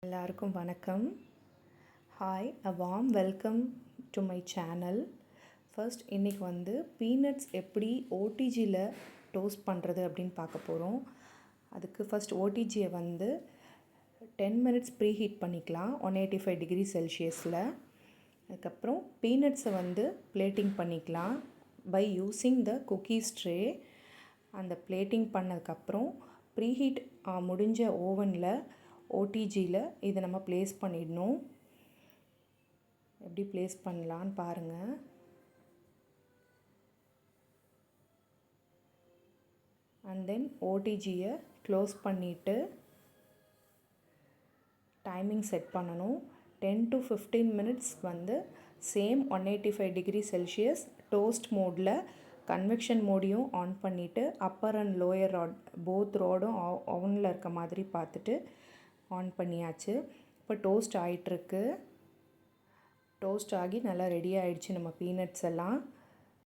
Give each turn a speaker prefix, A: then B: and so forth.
A: எல்லாருக்கும் வணக்கம். Hi, a warm welcome to my channel. First இன்றைக்கி பீனட்ஸ் எப்படி ஓடிஜியில் டோஸ்ட் பண்ணுறது அப்படின்னு பார்க்க போகிறோம். அதுக்கு ஃபஸ்ட் ஓடிஜியை 10 மினிட்ஸ் ப்ரீ ஹீட் பண்ணிக்கலாம் 185 டிகிரி செல்சியஸில். அதுக்கப்புறம் பீனட்ஸை பிளேட்டிங் பண்ணிக்கலாம் by using the cookies tray. அந்த பிளேட்டிங் பண்ணதுக்கப்புறம் ப்ரீ ஹீட் முடிஞ்ச ஓவனில் ஓடிஜியில் இதை நம்ம ப்ளேஸ் பண்ணிடணும். எப்படி ப்ளேஸ் பண்ணலான்னு பாருங்கள். அண்ட் தென் ஓடிஜியை க்ளோஸ் பண்ணிவிட்டு டைமிங் செட் பண்ணணும். 10 to 15 minutes same 185 degree Celsius toast மோடில் கன்வெக்ஷன் மோடையும் ஆன் பண்ணிவிட்டு upper and lower rod both ராடும் ஓவனில் இருக்க மாதிரி பார்த்துட்டு ஆன் பண்ணியாச்சு. இப்போ டோஸ்ட் ஆகிட்டுருக்கு. டோஸ்ட் ஆகி நல்லா ரெடி ஆகிடுச்சு நம்ம பீனட்ஸ் எல்லாம்.